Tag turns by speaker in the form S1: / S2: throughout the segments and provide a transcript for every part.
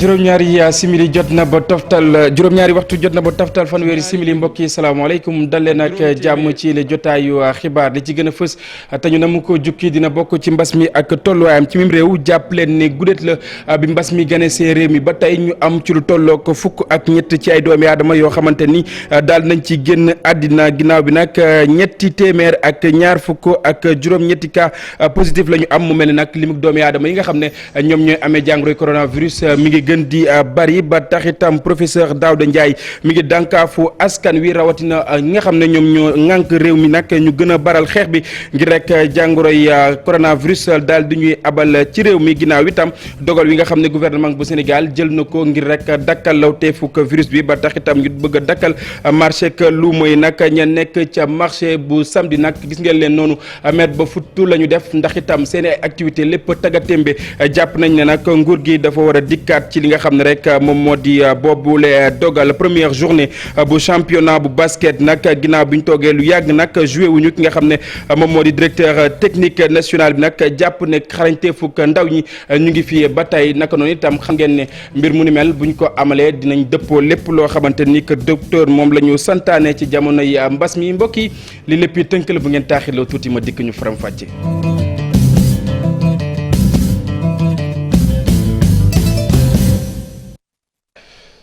S1: juróom-ñaari simili jot na ba toftal juróom-ñaari waxtu jot na ba toftal fanweeri simili mbokk yi salaamaaleykum dal leen ak jàmm ci le jotaayu xibaar li ci gën a fës te ñu na mu ko jukki dina bokk ci mbas mi ak tolluwaayam ci mim réew jàpp leen ne gudet la bi mbas mi gane see réew mi ba tey ñu am ci lu tollook fukk ak ñett ci ay doomi aadama yoo xamante ni daal nañ ci génn àddina ginnaaw bi nag ñetti téeméer ak ñaar fukk ak juróom-ñetti cas positif la ñu am mu mel ne nag limuk doomi aadama yi nga xam ne ñoom ñooy amee jàngoroy coronavirus mi ngi gën di bari ba tax itam professeur Daouda Ndiaye mi ngi dànkaafu askan wi rawatina ñi nga xam ne ñoom ñoo ŋànk réew mi nag ñu gën a baral xeex bi ngir rek jàngoroy coronavirus daal di ñuy abal ci réew mi ginnaaw itam dogal wi nga xam ne gouvernement bu Sénégal jël na ko ngir rek dakkal lawteefu virus bi ba tax itam ñu bëgg a dakkal marché ak lu mooy nag ña nekk ca marché bu samedi nag gis ngeen leen noonu met ba futtu la ñu def ndax itam seen ay activité lépp tagatémbe jàpp nañ ne nag nguur gi dafa war a dikkaat ci li nga xam ne rek moom moo di boobule dogal première journée bu championnat bu basket nag ginnaaw bi ñu toogee lu yàgg nag joué wuñu ki nga xam ne moom moo di directeur technique national bi nag jàpp ne xarañteefuk ndaw ñi ñu ngi fi ba tey naka noonu itam xam ngeen ne mbir mu ni mel buñ ko amalee dinañ dëppoo lépp loo xamante ni que docteur moom la ñu santaane ci jamono yi mbas mi mbokk yi li lépp tënk la bu ngeen taaxirloo tuuti ma dikk ñu faram fàcce.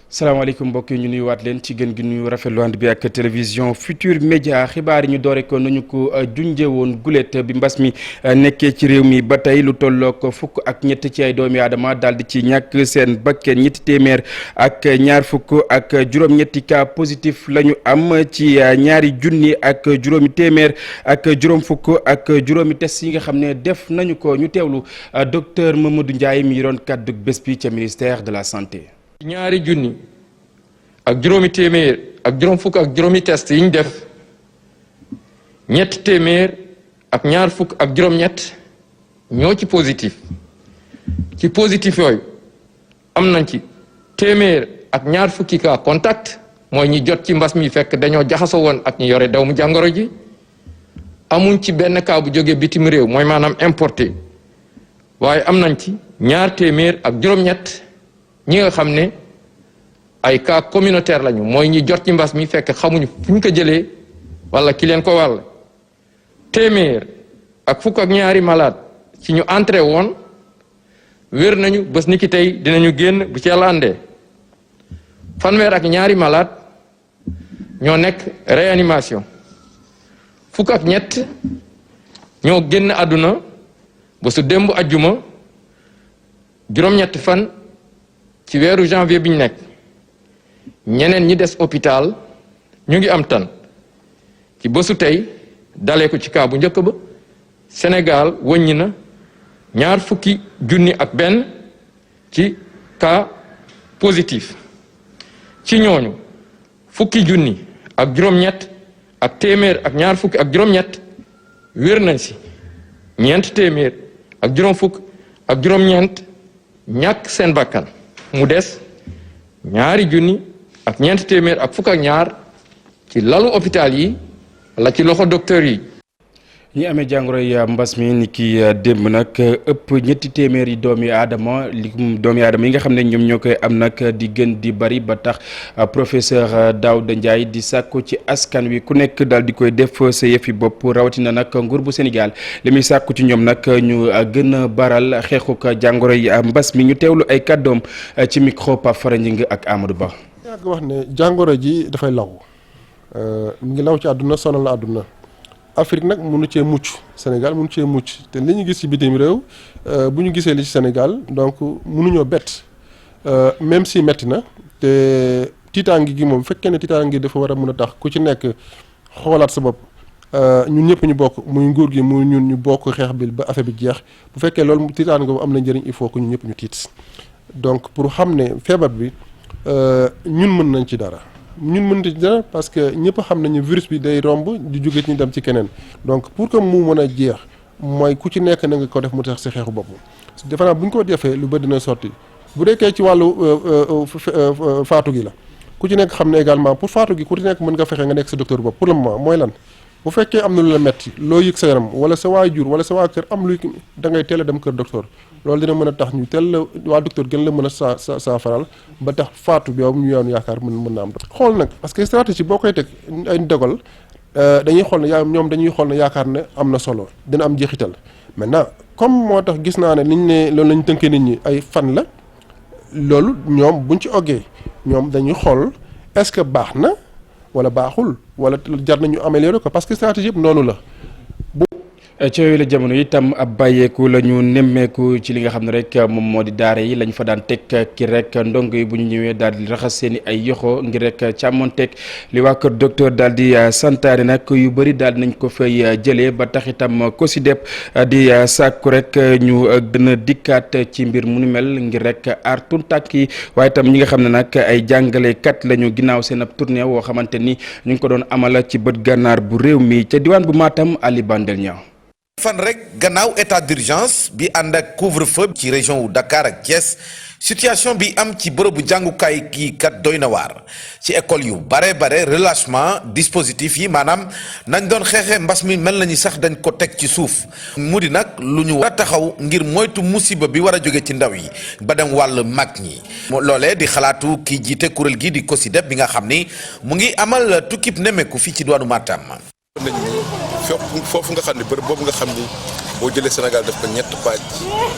S1: salaamaaleykum mbokk yi ñu nuyuwaat leen ci gën gi nuyu rafetlu ànd bi ak télévision Futur Média xibaar yi ñu doore ko nañu ko junjee woon gulet bi mbas mi nekkee ci réew mi ba tey lu tollook fukk ak ñett ci ay doomi aadama daal di ci ñàkk seen bakken ñetti téeméer ak ñaar fukk ak juróom-ñetti cas positif la ñu am ci ñaari junni ak juróomi téeméer ak juróom fukk ak juróomi test yi nga xam ne def nañu ko ñu teewlu docteur Mamadou Ndiaye mi yoroon kàddu bés bi ca ministère de la santé.
S2: ñaari junni ak juróomi téeméer ak juróom fukk ak juróomi test yi ñu def ñetti téeméer ak ñaar fukk ak juróom-ñett ñoo ci positif yooyu am nañ ci téeméer ak ñaar fukki cas contact mooy ñi jot ci mbas mi fekk dañoo jaxasoo woon ak ñi yore doomu jàngoro ji amuñ ci benn cas bu jógee bitim réew mooy maanaam importé waaye am nañ ci ñaar téeméer ak juróom-ñett ñi nga xam ne ay cas communautaire lañu mooy ñi jot ci mbas mi fekk xamuñu fu ñu ko jëlee wala ki leen ko wàll téeméer ak fukk ak ñaari malade ci ñu entré woon wér nañu bés ni ki tey dinañu génn bu ci yàlla àndee fanweer ak ñaari malade ñoo nekk réanimation fukk ak ñett ñoo génn àdduna bésu démb ajjuma juróom-ñetti fan ci weeru janvier bi ñu nekk ñeneen ñi des hôpital ñu ngi am tan ci bésu tey dalee ko ci cas bu njëkk ba Sénégal wëññi na ñaar fukki junni ak benn ci cas positif ci ñooñu fukki junni ak juróom-ñett ak téeméer ak ñaar fukki ak juróom-ñett wér nañ si ñeent téeméer ak juróom fukk ak juróom-ñeent ñàkk seen bakkan mu des ñaari junni ak ñeent téeméer ak fukk ak ñaar ci lalu hôpital yi wala ci loxo docteur yi.
S1: ñi amee jàngoro yi mbas mi ni ki démb nag ëpp ñetti téeméer yi doomi aadama yi nga xam ne ñoom ñoo koy am nag di gën di bari ba tax professeur Daouda Ndiaye di sàkku ci askan wi ku nekk daal di koy def sa yëfi bopp rawatina nag nguur bu Sénégal li muy sàkku ci ñoom nag ñu gën a baral xeexuk jàngoro yi mbas mi ñu teewlu ay kàddoom ci micro Pape Fara Ñing ak Amadou Ba.
S3: yaa ngi wax ne jàngoro ji dafay law mu ngi law ci àdduna sonal na àdduna. Afrique nag mënu cee mucc Sénégal mënu cee mucc te li ñu gis ci bitim réew bu ñu gisee li ci Sénégal donc mënuñoo bett même si metti na te tiitaangi gi moom bu fekkee ne tiitaangi dafa war a mën a tax ku ci nekk xoolaat sa bopp ñun ñëpp ñu bokk muy nguur gi muy ñun ñu bokk xeex bi ba affaire bi jeex bu fekkee loolu tiitaangi boobu am na njëriñ il faut que ñun ñëpp ñu tiit donc pour xam ne feebar bi ñun mën nañ ci dara. ñun mënut ci dara parce que ñëpp xam nañu virus bi day romb di jóge ci ñu dem ci keneen donc pour que mu mën a jeex mooy ku ci nekk na nga ko def mu tax si xeexu bopp defe naa bu ñu ko defee lu bëri dina sotti bu deekee ci wàllu faatu gi la ku ci nekk xam ne également pour faatu gi ku ci nekk mën nga fexe nga nekk sa docteur bopp pour le moment mooy lan bu fekkee am na lu la metti loo yëg sa yaram wala sa waajur wala sa waa kër am luy da ngay teel a dem kër docteur loolu dina mën a tax ñu teel la waa docteur gën la mën a saafaral ba tax faatu bi yow ñu yoon yaakaar mën na am xool nag parce que stratégie boo koy teg ay dogal dañuy xool ne ñoom dañuy xool ne yaakaar ne am na solo dina am jeexital maintenant comme moo tax gis naa ne liñ ne loolu lañ tënkee nit ñi ay fan la loolu ñoom buñ ci oggee ñoom dañuy xool est-ce que baax na wala baaxul wala jar nañu améliorer ko parce que stratégie yëpp noonu la.
S1: ci yooyu la jamono itam ab bàyyeeku la ñu nemmeeku ci li nga xam ne rek moom moo di daara yi lañ fa daan teg ki rek ndongo yi bu ñu ñëwee daal di raxas seen i ay yoxo ngir rek càmmonteeg li waa kër docteur daal di santaane nag yu bëri daal nañ ko fay jëlee ba tax itam COSYDEP di sàkku rek ñu gën a dikkaat ci mbir mu ni mel ngir rek aar tuntàkk yi waaye itam ñi nga xam ne nag ay jàngalekat la ñu ginnaaw seen ab tournée woo xamante ni ñu ngi ko doon amal ci bët gànnaar bu réew mi ca diwaan bu Matam Ali Bandel Niang
S4: fan rek gannaaw état d'urgence bi ànd ak couvre-feu ci région wu Dakar ak Thiès situation bi am ci bërëbu jàngukaay kii kat doy na waar ci école yu bare relâchement dispositif yi maanaam nañ doon xeexee mbas mi mel nañu sax dañ ko teg ci suuf mu di nag lu ñu war a taxaw ngir moytu musiba bi war a jóge ci ndaw yi ba dem wàll mag ñi loolee di xalaatu kii jiite kuréel gi di COSYDEP bi nga xam ni mu ngi amal tukkib nemeku fii ci diwaanu Matam.
S5: foofu nga xam ne bërëb boobu nga xam ni boo jëlee Sénégal def ko ñett pàcc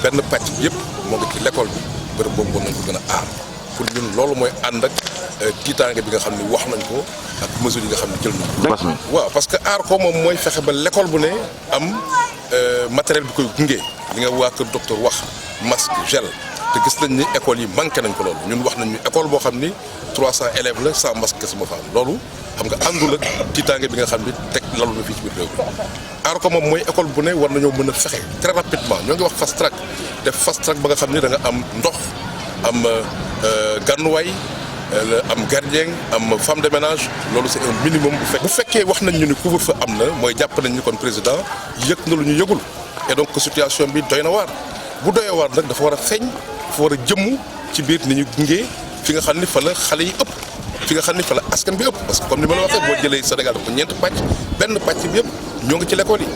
S5: benn pàcc bi yëpp moo ngi ci l'école bi bërëb boobu war nañ ko gën a aar pour ñun loolu mooy ànd ak tiitaange bi nga xam ni wax nañ ko ak mesures yi nga xam ne jël nañ ko. waaw parce que aar ko moom mooy fexe ba l'école bu ne am matériel bi koy gunge li nga waa kër docteur wax masque gel te gis nañ ni école yi manqué nañ ko loolu ñun wax nañ ni école boo xam ni 300 élèves la sans masque kese moo fa am loolu xam nga àndul ak tiitaange bi nga xam ni teg lalu na fii ci biir réew mi aar ko moom mooy école bu ne war nañoo mën a fexe très rapidement ñoo ngi wax fast track def fast track ba nga xam ni da nga am ndox am gànnuwaay am gardien am femme de ménage loolu c'est un minimum bu fekkee wax nañ ñu ni couvre-feu am na mooy jàpp nañ ni kon président yëg na lu ñu yëgul et donc situation bi doy na waar bu doyee waar nag dafa war a feeñ dafa war a jëmm ci biir ni ñu gunge fi nga xam ni fa la xale yi ëpp fi nga xam ni fa la askan bi ëpp parce que comme ni ma la waxee boo jëlee Sénégal dafa ñeent pàcc benn pàcc bi yëpp ñoo ngi ci l'école yi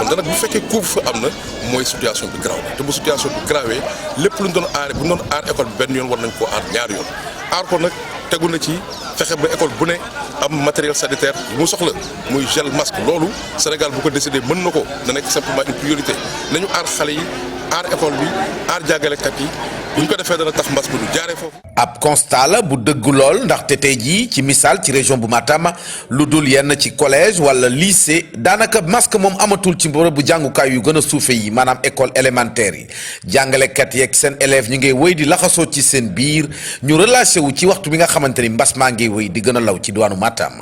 S5: kon nag bu fekkee couvre-feu am na mooy situation bi grave te bu situation bi grawee lépp lu ñu doon aaree bu ñu doon aar école bi benn yoon war nañ koo aar ñaari yoon aar ko nag tegu na ci fexe ba école bu ne am matériel sanitaire bu mu soxla muy gel masque loolu Sénégal bu ko décidé mën na ko na nekk simplement une priorité nañu aar xale yi aar école bi aar jàngalekat yi bu ñu ko defee dana tax mbas bi du jaaree foofu.
S4: ab constat la bu dëgg lool ndaxte tey jii ci misaal ci région bu Matam lu dul yenn ci collège wala lycée daanaka masque moom amatul ci bërëb bu jàngukaay yu gën a suufe yi maanaam école élémentaire yi jàngalekat yeeg seen élèves ñu ngi wéy di laxasoo ci seen biir ñu relâché wu ci waxtu bi nga xamante ni mbas maa ngi wéy di gën a law ci diwaanu Matam.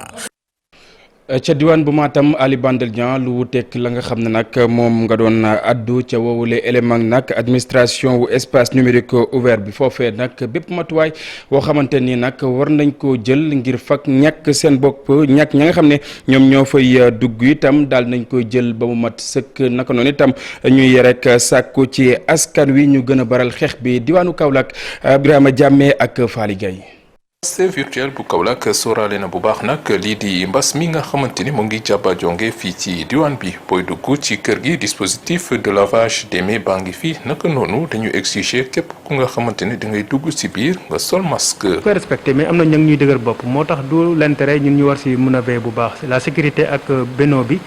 S1: ca diwaan bu Matam Ali Bandel Niang lu wuteek la nga xam ne nag moom nga doon addu ca woowule élément nag administration wu espace numérique ouvert bi foofee nag bépp matuwaay woo xamante ni nag war nañ koo jël ngir fak ñàkk seen bopp ñàkk ña nga xam ne ñoom ñoo fay dugg itam daal nañ koy jël ba mu mat sëkk naka noonu itam ñuy rek sàkku ci askan wi ñu gën a baral xeex bi diwaanu Kaolack Birama Diamé ak Faly Gaye
S6: Pastef virtuel bu Kaolack sóoraale na bu baax nag lii di mbas mi nga xamante ni mu ngi jàppa jonge fii ci diwaan bi booy dugg ci kër gi dispositif de lavage des mains baa ngi fii naka noonu dañu exiger képp ku nga xamante ni da ngay dugg si biir nga sol masque.
S7: koy respecté mais am na ña ñuy dëgër bopp moo tax du l'intérêt ñun ñu war si mën a veiller bu baax la sécurité ak bennoo bi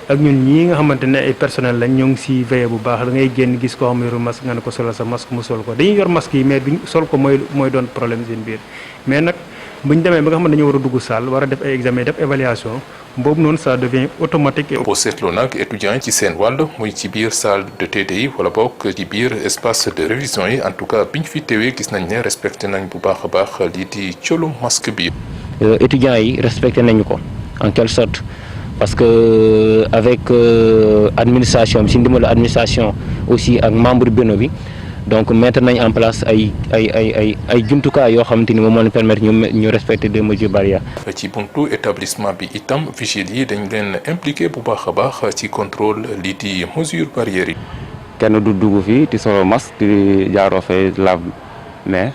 S7: ak ñun ñii nga xamante ne ay personnel lañ ñoo ngi si veiller bu baax da ngay génn gis koo xam ne yoru masque nga ne ko solal sa masque mu sol ko dañuy yor masque yi mais duñ sol ko mooy doon problème seen biir mais nag bu ñu demee ba nga xam ne dañu war a dugg salle war a def ay examen def évaluation boobu noonu ça devient automatique.
S6: boo seetloo nag étudiants yi ci seen wàll muy ci biir salle de TDI wala bokk ci biir espace de révision yi en tout cas biñ fi teewee gis nañ ne respecté nañ bu baax a baax lii di colu masque bi.
S8: étudiants yi respecté nañu ko en quelque sorte parce que avec administration bi si ndimbalu administration aussi ak membre bureau bi. donc mettre nañ en place ay jumtukaay yoo xamante ni moom moo leen permettre ñu respecter des mesures barrières.
S6: ci buntu établissement bi itam vigile yi dañ leen impliqué bu baax a baax ci contrôle lii di mesures barrières yi.
S9: kenn du dugg fii di solo masque di jaaroo fee lave mais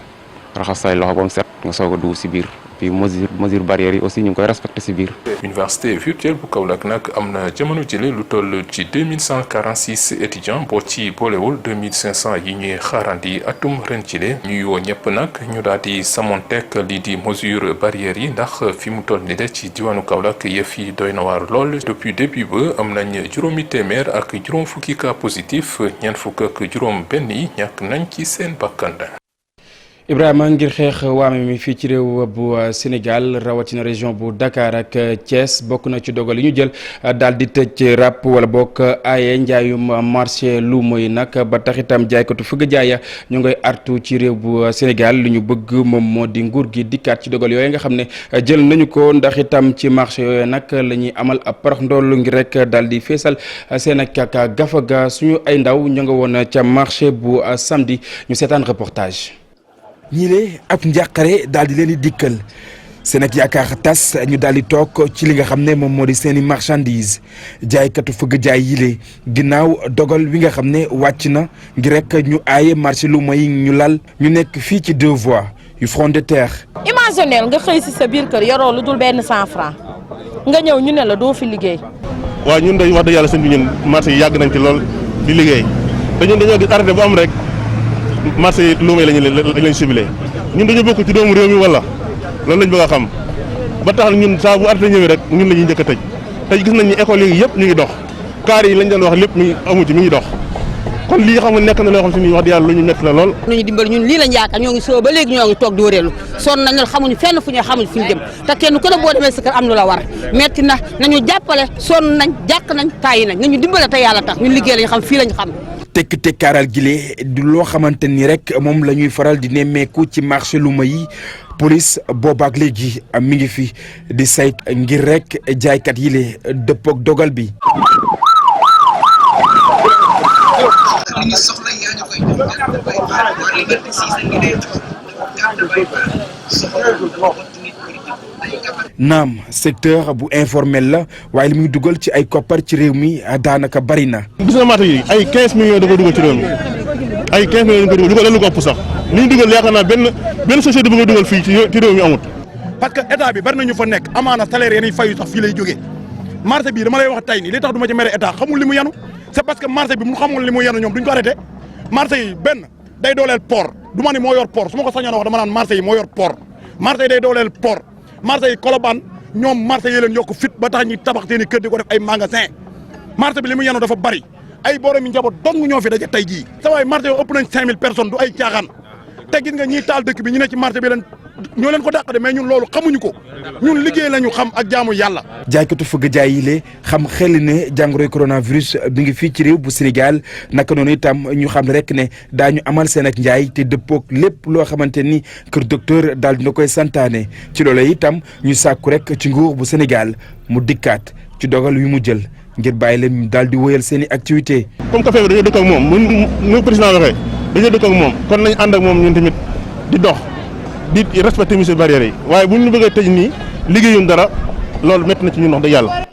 S9: raxas say loxo ba mu set nga soog a dugg si biir puis mesure barrières yi aussi ñu ngi koy respecté si biir.
S6: Université virtuelle bu Kaolack nag am na jamono jële lu toll ci 2146 étudiants boo ci boolewul 2500 yi ñuy xaarandi atum ren jile ñuy woo ñëpp nag ñu daal di samonteek lii di mesure barrières yi ndax fi mu toll ni de ci diwaanu Kaolack yëf yi doy na waar lool depuis début ba am nañ juróomi téeméer ak juróom fukki cas positif ñeent fukk ak juróom benn yi ñàkk nañ ci seen bakkan.
S1: Ibrahima ngir xeex waame mi fii ci réew bu Sénégal rawatina région bu Dakar ak Thiès bokk na ci dogal yi ñu jël daal di tëj ràpp wala bokk aaye njaayum marché luuma yi nag ba tax itam jaaykatu fëgg jaaya ñu ngay artu ci réew bu Sénégal li ñu bëgg moom moo di nguur gi dikkaat ci dogal yooyu nga xam ne jël nañu ko ndax itam ci marché yooyu nag la ñuy amal ab parax ndoolu ngir rek daal di feesal seen ak gafaga suñu ay ndaw ñu nga woon ca marché bu samedi ñu seetaan reportage.
S10: ñii le ab njàqare daal di leen di dikkal seen ak yaakaar tas ñu daal di toog ci li nga xam ne moom moo di seen i marchandise jaaykatu fëgg jaay yile ginnaaw dogal wi nga xam ne wàcc na ngir rek ñu aaye marché lu may ñu lal ñu nekk fii ci 2 voies yu front de terre.
S11: imagineel nga xëy si sa biir kër yoroo lu dul benn 100 francs nga ñëw ñu ne la doo fi liggéey.
S3: waaw ñun day wax dëgg yàlla seen bi ñun marché yi yàgg nañ ci lool di liggéey dañoo gis arrêté bu am rek. marché yi luuma yi lañu ciblé ñun dañu bokk ci doomu réew mi wala loolu lañ bëgg a xam ba tax ñun saa bu arrêté ñëwee rek ñun la ñuy njëkk a tëj tey gis nañ ni école yi yëpp ñu ngi dox kaar yi lañ doon wax lépp mi amu ci mi ngi dox kon lii xam nga nekk na loo xam si ni wax di yàlla lu ñu nekk la lool.
S12: ñu dimbali ñun lii lañ yaakaar ñoo ngi soo ba léegi ñoo ngi toog di wëreelu sonn nañ xamuñu fenn fu ñu xamuñu fu ñu jëm te kenn ku ne boo demee sa kër am lu la war metti na nañu jàppale sonn nañ jàq nañ tàyyi nañ nañu dimbale te yàlla tax ñun liggéey lañ xam fii lañ xam.
S10: tekkaaral gile du loo xamante ni rek moom la ñuy faral di nemmeeku ci marché luuma yi police boobaak léegi mi ngi fi di sayt ngir rek jaaykat yi le dëppook dogal bi. naam secteur bu informel la waaye li muy dugal ci ay koppar ci réew mi daanaka bari na.
S3: gis nga marché yi ay 15 millions da ko dugal ci réew mi ay 15 millions da ko dugal lu ko ëpp sax li ñu dugal yaakaar naa benn société bu nga dugal fii ci réew mi amut.
S13: parce que état bi bari na ñu fa nekk amaana salaire yi fayu sax fii lay jógee marché bi dama lay wax tey nii li tax du ma ci mere état xamul li mu yanu c'est parce que marché bi mu xamul li mu yanu ñoom duñ ko arrêté marché yi benn day dooleel port du ma ni moo yor port su ma ko sañoon wax dama naan marché yi moo yor port marché yi day dooleel port marché yi Colobane ñoom marché yi leen yokk fit ba tax ñi tabax seen i kër di ko def ay magasin marché bi li mu yanu dafa bari ay borom yi njaboot dong ñoo fi daje tey jii sa waay marché yi ëpp nañ 5000 personnes du ay caaxaan te gis nga ñiy taal dëkk bi ñu ne ci marché bi leen ñoo leen ko dàq de mais ñun loolu xamuñu ko ñun liggéey lañu xam ak jaamu yàlla.
S10: jaaykatu fëgg jaay yi le xam xel ne jàngoroy coronavirus bi ngi fii ci réew bu Sénégal naka noonu itam ñu xam rek ne daañu amal seen ak njaay te dëppook lépp loo xamante ni kër docteur daal dina koy santaane ci loolu itam ñu sàkku rek ci nguur bu Sénégal mu dikkaat ci dogal wi mu jël ngir bàyyi leen ñu daal di wóyal seen i activité
S3: comme café bi dañoo dëkk ak moom nu président waxee dañoo dëkk ak moom kon nañ ànd ak moom ñun tamit di dox di respecté mesures barrières yi waaye bu ñu bëgg a tëj nii liggéeyuñ dara loolu métti na ci ñun wax dëgg yàlla.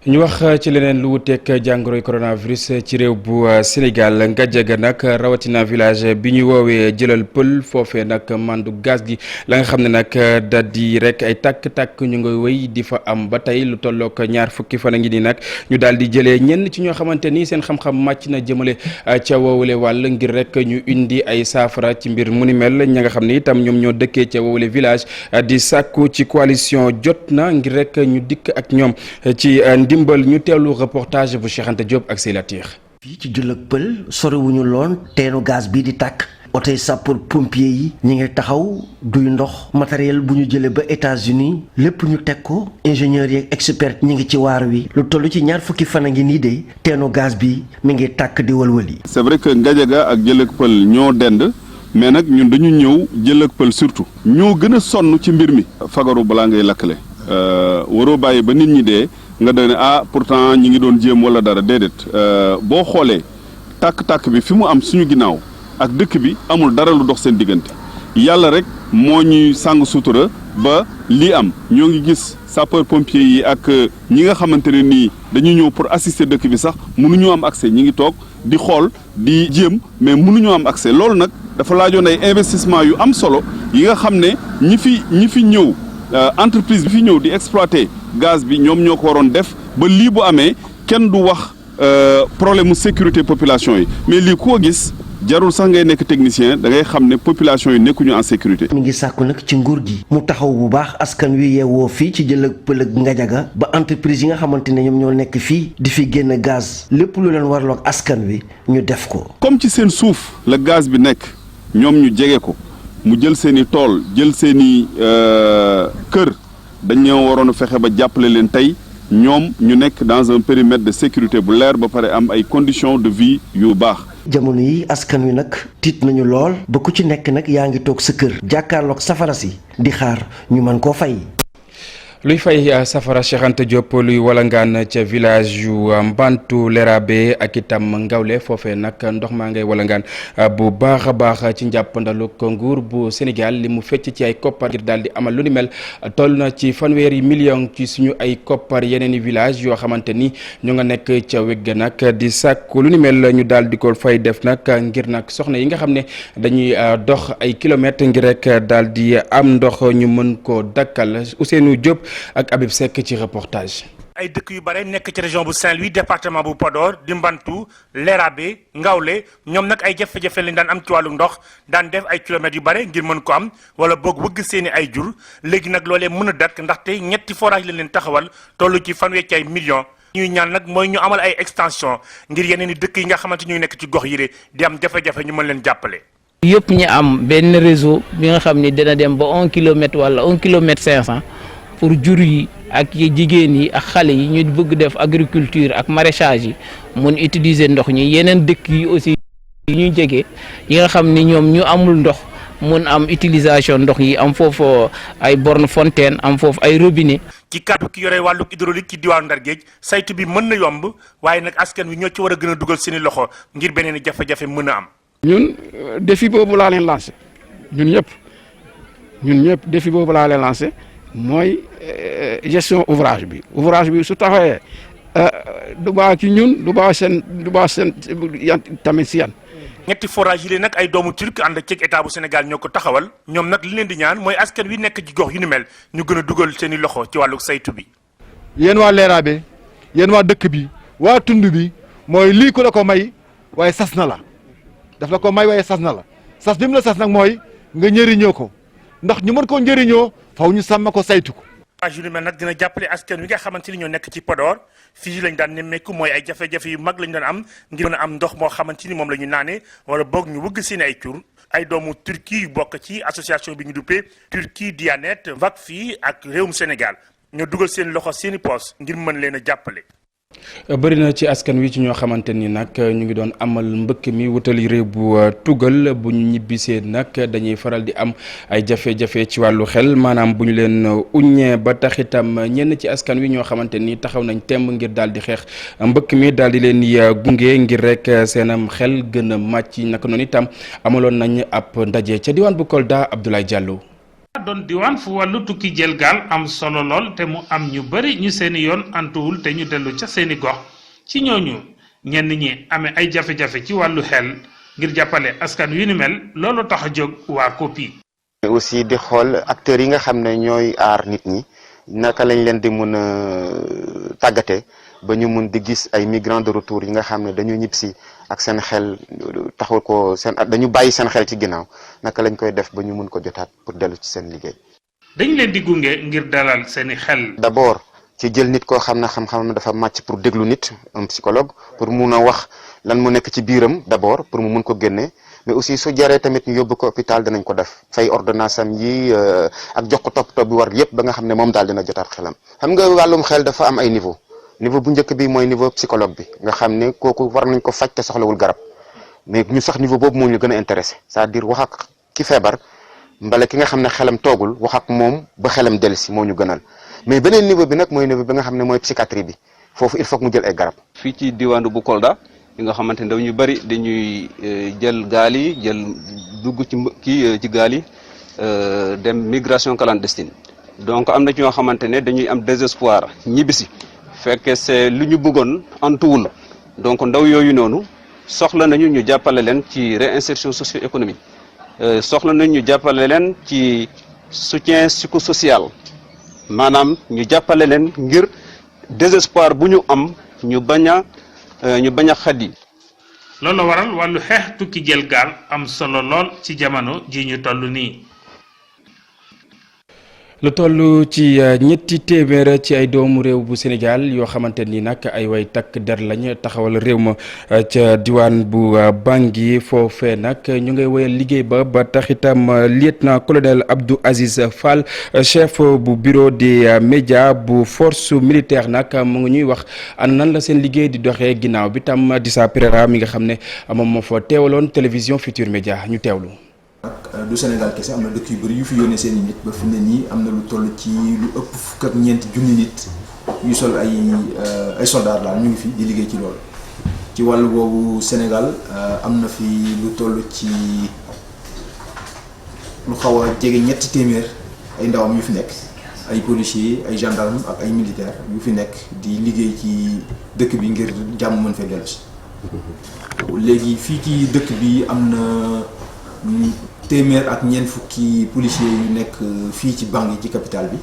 S1: ñu wax ci leneen lu wuteeg jàngoroy coronavirus ci réew bu Sénégal Ngadiaga nag rawatina village bi ñuy woowee jëlal pël foofee nag mandu gaz gi la nga xam ne nag da di rek ay tàkk-tàkk ñu nga wéy di fa am ba tey lu tollook 20 fan a ngi nii nag ñu daal di jëlee ñenn ci ñoo xamante ni seen xam-xam màcc na jëmale ca woowule wàll ngir rek ñu indi ay saafara ci mbir mu ni mel ña nga xam ne itam ñoom ñoo dëkkee ca woowule village di sàkku ci coalition jot na ngir rek ñu dikk ak ñoom ci ndimbal ñu teewlu reportage bu Cheikh Anta Diop ak Seylatir.
S14: fii ci Jëlëg Pël soriwuñu loon teenu gaz bii di tàkk oto sapeur pompier yi ñi ngi taxaw duy ndox matériel bu ñu jëlee ba États-Unis lépp ñu teg ko ingénieurs yeeg expert ñi ngi ci waar wi lu toll ci 20 fan a ngi nii de teenu gaz bi mi ngi tàkk di wëlwëli.
S15: c'est vrai que Ngadiaga ak Jëlëg Pël ñoo dend mais nag ñun dañu ñëw Jëlëg Pël surtout ñoo gën a sonn ci mbir mi. fagaru balaa ngay lakkale waroo bàyyi ba nit ñi dee. nga doon ne pourtant ñi ngi doon jéem wala dara déedéet boo xoolee tàkk-tàkk bi fi mu am suñu ginnaaw ak dëkk bi amul dara lu dox seen diggante yàlla rek moo ñuy sàng sutura ba lii am ñoo ngi gis sapeur pompier yi ak ñi nga xamante ne nii dañuy ñëw pour assister dëkk bi sax mënuñoo am accès ñi ngi toog di xool di jéem mais mënuñoo am accès loolu nag dafa laajoon ay investissement yu am solo yi nga xam ne ñi fi ñëw entreprise bi fi ñëw di exploiter gaz bi ñoom ñoo ko waroon def ba lii bu amee kenn du wax problème mu sécurité population yi mais lii koo gis jarul sax ngay nekk technicien da ngay xam ne population yi nekkuñu en sécurité.
S14: mi ngi sàkku nag ci nguur gi mu taxaw bu baax askan wi yeewoo fii ci Jëlëg Pëlëg Ngajaga ba entreprise yi nga xamante ne ñoom ñoo nekk fii di fi génn gaz lépp lu leen warloog askan wi ñu def ko.
S15: comme ci seen suuf la gaz bi nekk ñoom ñu jege ko mu jël seen i tool jël seen i kër dañ ñoo waroon a fexe ba jàppale leen tey ñoom ñu nekk dans un périmètre de sécurité bu leer ba pare am ay conditions de vie yu baax.
S14: jamono yi askan wi nag tiit nañu lool ba ku ci nekk nag yaa ngi toog sa kër jàkkaarloog safara si di xaar ñu mën koo fay.
S1: luy fay safara Cheikh Anta Diop luy walangaan ca village yu Mbantu Lerabe ak itam Ngawle foofee nag ndox maa ngay walangaan bu baax a baax ci njàppandalu nguur bu Sénégal li mu fecc ci ay koppar ngir daal di amal lu ni mel toll na ci fanweeri million ci suñu ay koppar yeneen i village yoo xamante ni ñu nga nekk ca wegg nag di sàkku lu ni mel ñu daal di ko fay def nag ngir nag soxna yi nga xam ne dañuy dox ay kilomètres ngir rek daal di am ndox ñu mën koo dakkal Ousseynou Diop ak Habib Seck ci reportage.
S16: ay dëkk yu bare nekk ci région bu Saint-Louis département bu Podor di Mbantu Lerabe Ngawle ñoom nag ay jafe-jafe lañ daan am ci wàllu ndox daan def ay kilomètres yu bare ngir mën ko am wala boog wëgg seeni ay jur léegi nag loolee mën a dakk ndaxte ñetti forage lañ leen taxawal toll ci fanweer ci ay millions. ñuy ñaan nag mooy ñu amal ay extension ngir yeneen i dëkk yi nga xamante ñuy nekk ci gox yi de di am jafe-jafe ñu mën leen jàppale.
S17: yëpp ñu am benn réseau bi nga xam ni dina dem ba 1 kilomètre wala 1 kilomètre 500 pour jur yi ak jigéen yi ak xale yi ñu bëgg def agriculture ak maraîchage yi mun utiliser ndox ñi yeneen dëkk yi aussi ñu jege yi nga xam ni ñoom ñu amul ndox mun am utilisation ndox yi am foofu ay borne fontaine am foofu ay robinet.
S16: ci kàddu ki yore wàllu hydraulique ci diwaanu Ndar Géej saytu bi mën na yomb waaye nag askan wi ñoo ci war a gën a dugal seeni loxo ngir beneen jafe-jafe mën a am.
S18: ñun défi boobu laa leen lancé ñun ñëpp défi boobu laa leen lancé mooy gestion ouvrage bi su taxawee du baax ci ñun du baax seen yan tamit si yan.
S16: ñetti forage yi leen nag ay doomu turc ànd ak état bu Sénégal ñoo ko taxawal ñoom nag li leen di ñaan mooy askan wi nekk ci gox yu ni mel ñu gën a dugal seen i loxo ci wàllu saytu bi.
S19: yéen waa Lerabe yéen waa dëkk bi waa tund bi mooy lii ko la ko may waaye sas na la daf la ko may waaye sas na la sas bi mu la sas nag mooy nga njëriñoo ko ndax ñu mën koo njëriñoo faw ñu sàmm ko saytu ko.
S16: forage yu ni mel nag dina jàppale askan wi nga xamante ni ñoo nekk ci Podor fii lañ daan nemmeeku mooy ay jafe-jafe yu mag lañ daan am ngir mën a am ndox moo xamante ni moom la ñu naane wala boog ñu wëgg seen ay cur ay doomu Turquie yu bokk ci association bi ñu duppee Turquie Diyanet Vakfi ak réewum Sénégal ñoo dugal seen loxo seeni poos ngir mën leen a jàppale.
S1: bëri na ci askan wi ci ñoo xamante ni nag ñu ngi doon amal mbëkk mi wutali réew bu tugal bu ñu ñibbisee nag dañuy faral di am ay jafe-jafe ci wàllu xel maanaam bu ñu leen uññee ba tax itam ñenn ci askan wi ñoo xamante ni taxaw nañ temb ngir daal di xeex mbëkk mi daal di leen di gunge ngir rek seenam xel gën a màcc naka noonu itam amaloon nañ ab ndaje ca diwaan bu Kolda Abdoulaye Diallo.
S20: doon diwaan fu wàllu tukki jël gaal am solo lool te mu am ñu bari ñu seeni yoon antuwul te ñu dellu ca seeni gox ci ñooñu ñenn ñi amee ay jafe-jafe ci wàllu xel ngir jàppale askan wi ni mel loolu tax a jóg waa COPI.
S21: aussi di xool acteurs yi nga xam ne ñooy aar nit ñi naka lañ leen di mën a tàggate ba ñu mun di gis ay migrants de retour yi nga xam ne dañu ñibbisi ak seen xel taxul ko dañu bàyyi seen xel ci ginnaaw naka lañ koy def ba ñu mun ko jotaat pour dellu ci seen liggéey.
S20: dañ leen di gunge ngir dalal seeni xel.
S21: d'abord ci jël nit koo xam ne xam-xam dafa màcc pour déglu nit un psychologue pour mun a wax lan mu nekk ci biiram d'abord pour mu mun ko génne mais aussi su jaree tamit ñu yóbbu ko hôpital danañ ko def fay ordonnance am yi ak jox ko toppatoo bi war yépp ba nga xam ne moom daal dina jotaat xelam. xam nga wàllum xel dafa am ay niveau bu njëkk bi mooy niveau psychologue bi nga xam ne kooku war nañ ko faj te soxlawul garab mais ñu sax niveau boobu moo ñu gën a intéressé c'est-à-dire wax ak ki feebar mbala ki nga xam ne xelam toogul wax ak moom ba xelam dellusi moo ñu gënal mais beneen niveau bi nag mooy niveau bi nga xam ne mooy psychiatrie bi foofu il faut que mu jël ay garab.
S22: fii ci diwaanu bu Kolda yi nga xamante ne ñu bari dañuy jël gaal yi jël dugg ci gaal yi dem migration clandestine donc am na ci ñoo xamante ne dañuy am désespoir ñibbisi. fekkee c'est lu ñu bëggoon antuwul donc ndaw yooyu noonu soxla nañu ñu jàppale leen ci réinsertion socio-économique soxla nañu ñu jàppale leen ci soutien psychosocial maanaam ñu jàppale leen ngir désespoir bu ñu am ñu bañ a xaddi.
S20: loolu waral wàllu xeex tukki jël gaal am solo lool ci jamono ji ñu toll nii.
S1: lu toll ci ñetti téeméer ci ay doomu réew bu Sénégal yoo xamante ni nag ay way takk der lañ taxawal réew ma ca diwaan bu Bangui foofee nag ñu ngay woyal liggéey ba tax itam lieutenant colonel Abdou Aziz Fall chef bu bureau des médias bu force militaire nag mu ngi ñuy wax ana nan la seen liggéey di doxee ginnaaw bi tam Dissa Pereira mi nga xam ne moom moo fa teewaloon télévision Futur Média ñu teewlu.
S2: du Sénégal kese am na dëkk yu bëri yu fi yónnee seen i nit ba fi ne nii am na lu toll ci lu ëpp fukk ak ñeenti junni nit yu sol ay soldats la ñu ngi fi di liggéey ci loolu ci wàllu boobu Sénégal am na fi lu toll ci lu xaw a jege ñetti téeméer ay ndawam yu fi nekk ay policiers ay gendarmes ak ay militaires yu fi nekk di liggéey ci dëkk bi ngir jàmm mën fee dellu si léegi fii ci dëkk bi am na téeméer ak ñeent fukki policiers yu nekk fii ci Bangui ci capitale bi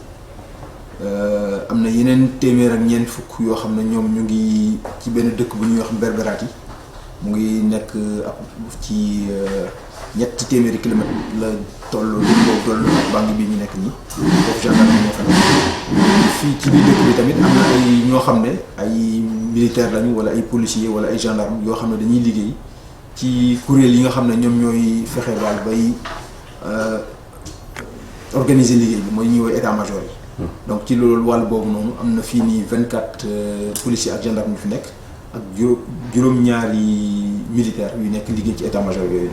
S2: am na yeneen téeméer ak ñeent fukk yoo xam ne ñoom ñu ngi ci benn dëkk bu ñuy wax Berberati mu ngi nekk ci ñetti téeméeri kilomètres la toll ak Bangui bi ñu nekk nii foofu gendarme ñoo fa nekk fii ci biir dëkk bi tamit am na ay ñoo xam ne ay militaires lañu wala ay policiers wala ay gendarmes yoo xam ne dañuy liggéey ci kuréel yi nga xam ne ñoom ñooy fexe daal bay organiser liggéey bi mooy ñuy woy état-major yi donc ci loolu wàll boobu noonu am na fii nii 24 policiers ak gendarmes yu fi nekk ak juróom-ñaari militaires yu nekk liggéey ci état-major yooyu.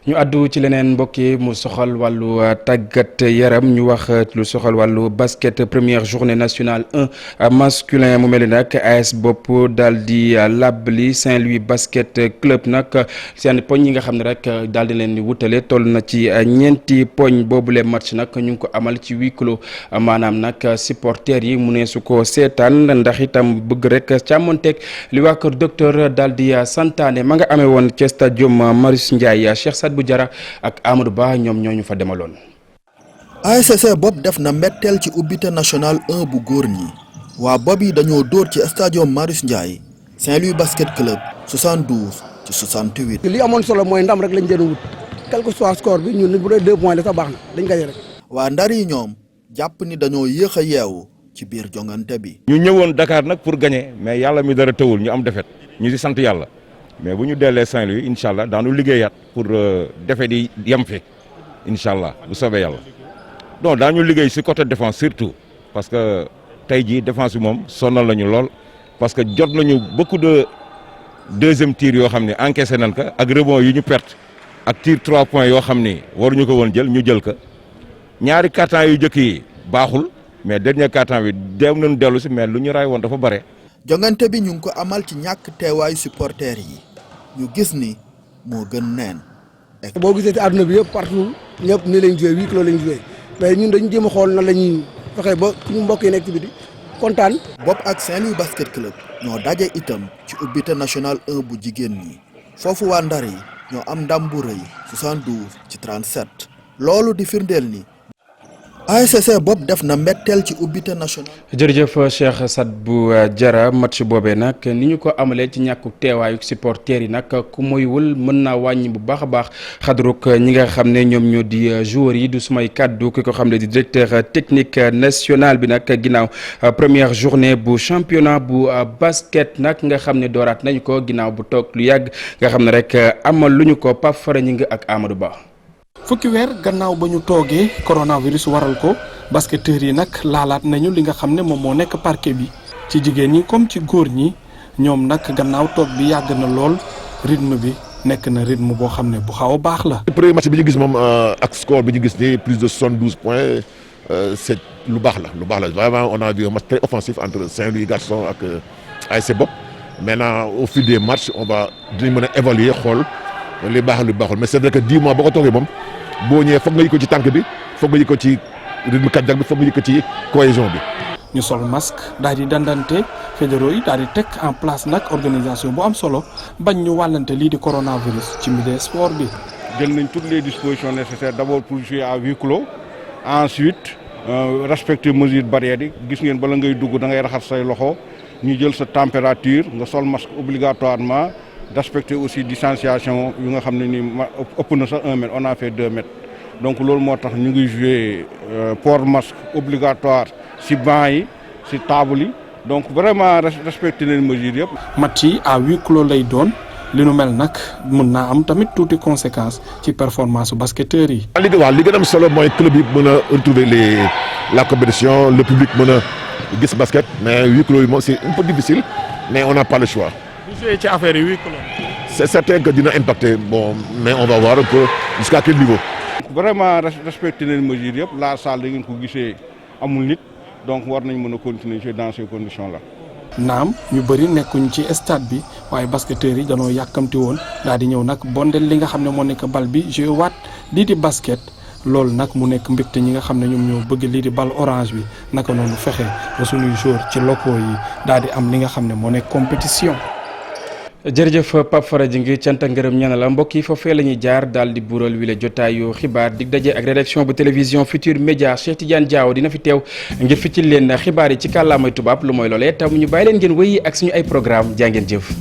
S1: ñu àddu ci leneen mbokk yi mu soxal wàllu tàggat yaram ñu wax lu soxal wàllu basket première journée nationale 1 masculin mu mel ni nag AS bopp daal di labli Saint-Louis basket club nag seen poñ yi nga xam ne rek daal di leen di wutale toll na ci ñeenti poñ boobule match nag ñu ngi ko amal ci huis clos maanaam nag supporters yi mu ne su ko seetaan ndax itam bëgg rek càmmonteeg li waa kër docteur daal di santaane ma nga amee woon ci stadium Marius Ndiaye Cheikh Sadbou Diarra ak Amadou Ba ñoom ñoo ñu fa demaloon.
S5: ASC bopp def na mbetteel ci ubbite national 1 bu góor ñi waa bopp yi dañoo dóor ci stadium Marius Ndiaye Saint-Louis basket club 72 ci 68.
S23: li amoon solo mooy ndam rek lañ jënd wut quel que soit score bi ñun bu dee 2 points la sax baax na dañ gañe rek.
S5: waa ndar yi ñoom jàpp ni dañoo yéex a yeewu ci biir jongante bi.
S24: ñu ñëwoon Dakar nag pour gagner mais yàlla mi dara tëwul ñu am défaite ñu si sant yàlla. mais bu ñu dellee Saint-Louis incha allah daanu liggéeyaat pour defe di yem fi incha allah bu soobee yàlla donc daañu liggéey si côté défense surtout parce que tey jii défense bi moom sonal nañu lool parce que jot nañu beaucoup de deuxième tir yoo xam ne encaissé nañ ko ak rebond yi ñu perte ak tir 3 points yoo xam ni waruñu ko woon jël ñu jël ko ñaari carton yu njëkk yi baaxul mais dernier carton bi dem nañu dellu si mais lu ñu ray woon dafa bare.
S5: jongante bi ñu ngi ko amal ci ñàkk teewaayu supporters yi. ñu gis ni moo gën neen.
S23: boo gisee ci àdduna bi yëpp partout ñëpp ni lañ joué huis clos lañ joué mais ñun dañu jéem a xool nan la ñuy fexe ba suñu mbokk yi nekk ci biti kontaan.
S5: bopp ak Saint-Louis basket club ñoo daje itam ci ubbite national 1 bu jigéen ñi foofu waa Ndar yi ñoo am ndam bu rëy 72 ci 37 loolu di firndeel ni. ASC bopp def na mbetteel ci ubbite national.
S1: jërëjëf Cheikh Sadbou Diarra match boobee nag ni ñu ko amalee ci ñàkku teewaayu supporters yi nag ku moywul mën naa wàññi bu baax a baax xadruk ñi nga xam ne ñoom ñoo di joueurs yi du sumay kàddu ki ko xam ne di directeur technique national bi nag ginnaaw première journée bu championnat bu basket nag nga xam ne dooraat nañu ko ginnaaw bu toog lu yàgg nga xam ne rek amal lu ñu ko Pape Fara ñi nga ak Amadou Ba.
S25: fukki weer gannaaw ba ñu toogee coronavirus waral ko basketteurs yi nag laalaat nañu li nga xam ne moom moo nekk parquet bi ci jigéen ñi comme ci góor ñi ñoom nag gannaaw toog bi yàgg na lool rythme bi nekk na rythme boo xam ne bu xaw a baax la.
S26: premier match bi ñu gis moom ak score bi ñu gis ni plus de 72 points c'est lu baax la vraiment on a vu un match très offensif entre Saint-Louis garçon ak ASC Bopp maintenant au fil des matchs on va dinañ mën a évaluer xool li baax lu baaxul mais c'est vrai que 10 mois boo ko toogee moom. boo ñëwee foog nga yëg ko ci tànk bi foog nga yëg ko ci rythme cardiaque bi foog nga yëg ko ci cohésion bi.
S25: ñu sol masque daal di dandante fédéraux yi daal di teg en place nag organisation bu am solo bañ ñu wàllante lii di coronavirus ci milieu sport bi.
S24: jël nañ toutes les dispositions nécessaires d'abord pour jouer à huis clos ensuite
S18: respecter mesures barrières yi gis ngeen bala ngay dugg da ngay raxas say loxo ñu jël sa température nga sol masque obligatoirement respecter aussi distanciation yu nga xam ne ni ëpp na sax 1 mètre on a fait 2 mètres donc loolu moo tax ñu ngi jouer port masque obligatoire ci banc yi ci table yi donc vraiment respecter leen mesures yëpp.
S25: match yi à huis clos lay doon li nu mel nag mën naa am tamit tuuti conséquence ci performance basketteurs yi.
S26: waaw li gën a am solo mooy club yi mën a retrouver la compétition le public mën a gis basket mais huis clos yi moom c'est un peu difficile mais on n'a pas le choix.
S25: bu joué ci affaire yi huis clos.
S26: c'est certain que dina impacter bon mais on va voir un peu jusqu'à quel niveau.
S18: vraiment respecter leen mesures yëpp la salle da ngeen ko gisee amul nit donc war nañ mën a continuer dans ces conditions là.
S25: naam ñu bëri nekkuñ ci stade bi waaye basketteurs yi danoo yàkkamti woon daal di ñëw nag bondel li nga xam ne moo nekk bal bi joué waat lii di basket loolu nag mu nekk mbégte ñi nga xam ne ñoom ñoo bëgg lii di bal orange bi naka noonu fexe ba suñuy joueur ci locaux yi daal di am li nga xam ne moo nekk compétition.
S1: jërëjëf Pape Fara Djingue cant ak ngërëm ñana la mbokk yi foofee la ñuy jaar daal di buural wi la jotaayu xibaar dig daje ak rédaction bu télévision Futur Média Cheikh Tidiane Diaw dina fi teew ngir fitil leen xibaar yi ci kàllaamay tubaab lu mooy loolee tam ñu bàyyi leen ngeen wéyi ak suñu ay programme jaa ngeen jëf.